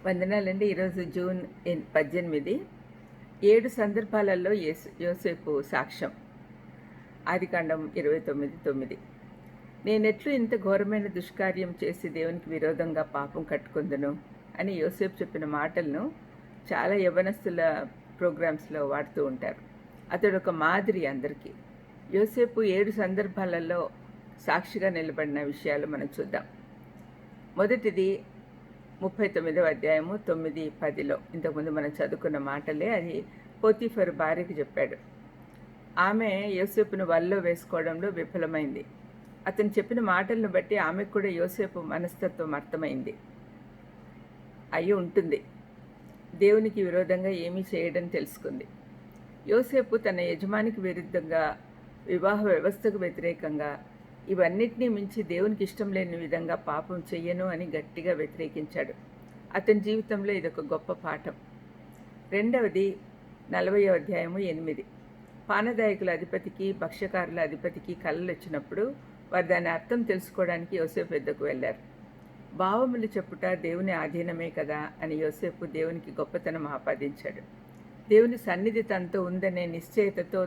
వందనాలండి. ఈరోజు జూన్ 18. 7 సందర్భాలలో యోసేపు సాక్ష్యం. ఆదికాండం 29:9. నేనెట్లు ఇంత ఘోరమైన దుష్కార్యం చేసి దేవునికి విరోధంగా పాపం కట్టుకుందును అని యోసేపు చెప్పిన మాటలను చాలా యవ్వనస్తుల ప్రోగ్రామ్స్లో వాడుతూ ఉంటారు. అతడు ఒక మాదిరి అందరికీ. యోసేపు 7 సందర్భాలలో సాక్షిగా నిలబడిన విషయాలు మనం చూద్దాం. మొదటిది 39వ అధ్యాయము 9-10లో ఇంతకుముందు మనం చదువుకున్న మాటలే. అది పోతీఫరు భార్యకి చెప్పాడు. ఆమె యోసేపును వల్లో వేసుకోవడంలో విఫలమైంది. అతను చెప్పిన మాటలను బట్టి ఆమెకు కూడా యోసేపు మనస్తత్వం అర్థమైంది. అయి ఉంటుంది. దేవునికి విరోధంగా ఏమీ చేయడం తెలుసుకుంది. యోసేపు తన యజమానికి విరుద్ధంగా, వివాహ వ్యవస్థకు వ్యతిరేకంగా, ఇవన్నిటినీ మించి దేవునికి ఇష్టం లేని విధంగా పాపం చెయ్యను అని గట్టిగా వ్యతిరేకించాడు. అతని జీవితంలో ఇదొక గొప్ప పాఠం. రెండవది 40వ అధ్యాయము 8. పానదాయకుల అధిపతికి, భక్ష్యకారుల అధిపతికి కలలు వచ్చినప్పుడు వారు దాని అర్థం తెలుసుకోవడానికి యోసేపు వద్దకు వెళ్ళారు. భావములు చెప్పుట దేవుని ఆధీనమే కదా అని యోసేపు దేవునికి గొప్పతనం ఆపాదించాడు. దేవుని సన్నిధి తనతో ఉందనే నిశ్చయతతో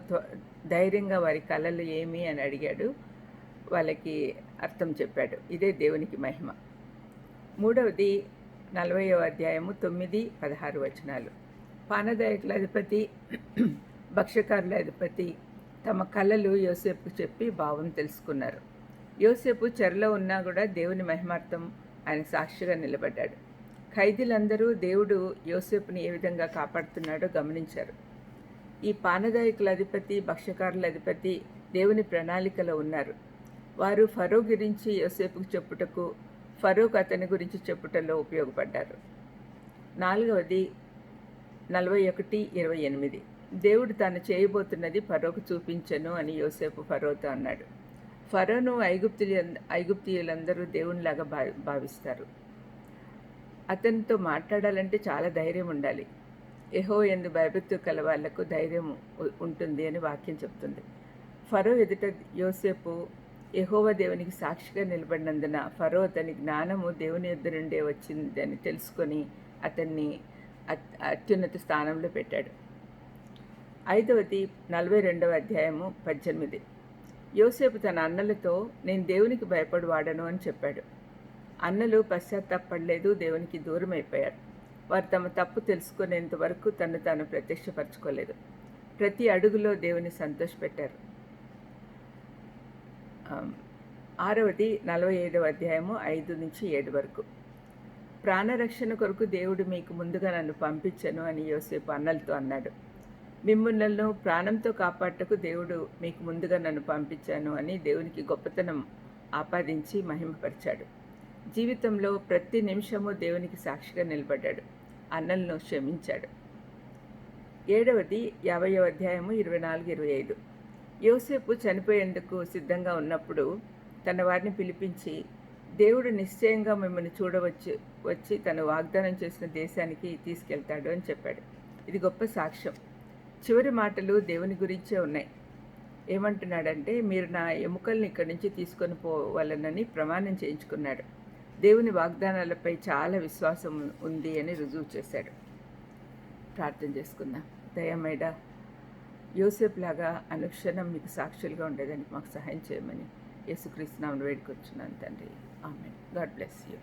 ధైర్యంగా వారి కలలు ఏమి అని అడిగాడు. వాళ్ళకి అర్థం చెప్పాడు. ఇదే దేవునికి మహిమ. మూడవది 40వ అధ్యాయము 9-16 వచనాలు. పానదాయకుల అధిపతి, భక్ష్యకారుల అధిపతి తమ కళలు యోసేపుకు చెప్పి భావం తెలుసుకున్నారు. యోసేపు చెరలో ఉన్నా కూడా దేవుని మహిమార్థం ఆయన సాక్షిగా నిలబడ్డాడు. ఖైదీలందరూ దేవుడు యోసేపుని ఏ విధంగా కాపాడుతున్నాడో గమనించారు. ఈ పానదాయకుల అధిపతి, భక్ష్యకారుల అధిపతి దేవుని ప్రణాళికలో ఉన్నారు. వారు ఫరో గురించి యోసేపుకు చెప్పుటకు, ఫరోకు అతని గురించి చెప్పుటలో ఉపయోగపడ్డారు. నాలుగవది 41:28. దేవుడు తాను చేయబోతున్నది ఫరోకు చూపించను అని యోసేపు ఫరోతో అన్నాడు. ఫరోను ఐగుప్తీయులందరూ దేవునిలాగా భావిస్తారు. అతనితో మాట్లాడాలంటే చాలా ధైర్యం ఉండాలి. యెహోవా యందు భయభక్తి కల వాళ్లకు ధైర్యం ఉంటుంది అని వాక్యం చెప్తుంది. ఫరో ఎదుట యోసేపు యెహోవా దేవునికి సాక్షిగా నిలబడినందున ఫరో అతని జ్ఞానము దేవుని యొద్ద నుండే వచ్చిందని తెలుసుకొని అతన్ని అత్యున్నత స్థానంలో పెట్టాడు. ఐదవది 42వ అధ్యాయము 18. యోసేపు తన అన్నలతో నేను దేవునికి భయపడివాడను అని చెప్పాడు. అన్నలు పశ్చాత్తాపడలేదు, దేవునికి దూరం అయిపోయారు. వారు తమ తప్పు తెలుసుకునేంత వరకు తను తాను ప్రత్యక్షపరచుకోలేదు. ప్రతి అడుగులో దేవుని సంతోషపెట్టారు. ఆరవది 45వ అధ్యాయము 5-7 వరకు. ప్రాణరక్షణ కొరకు దేవుడు మీకు ముందుగా నన్ను పంపించను అని యోసేపు అన్నలతో అన్నాడు. మిమ్మల్ని ప్రాణంతో కాపాడటకు దేవుడు మీకు ముందుగా నన్ను పంపించాను అని దేవునికి గొప్పతనం ఆపాదించి మహిమపరిచాడు. జీవితంలో ప్రతి నిమిషము దేవునికి సాక్షిగా నిలబడ్డాడు. అన్నలను క్షమించాడు. 7వది 50వ అధ్యాయము 24-25. యోసేపు చనిపోయేందుకు సిద్ధంగా ఉన్నప్పుడు తన వారిని పిలిపించి దేవుడు నిశ్చయంగా మిమ్మల్ని వచ్చి తను వాగ్దానం చేసిన దేశానికి తీసుకెళ్తాడు అని చెప్పాడు. ఇది గొప్ప సాక్ష్యం. చివరి మాటలు దేవుని గురించే ఉన్నాయి. ఏమంటున్నాడంటే, మీరు నా ఎముకల్ని ఇక్కడి నుంచి తీసుకొని పోవాలనని ప్రమాణం చేయించుకున్నాడు. దేవుని వాగ్దానాలపై చాలా విశ్వాసం ఉంది అని రుజువు చేశాడు. ప్రార్థన చేసుకుందాం. దయమేడా యోసేపు లాగా అనుక్షణం మీకు సాక్షులుగా ఉండేదానికి మాకు సహాయం చేయమని యేసుక్రీస్తు నామమున వేడుకొచ్చున్నాను తండ్రి. ఆమేన్. God bless you.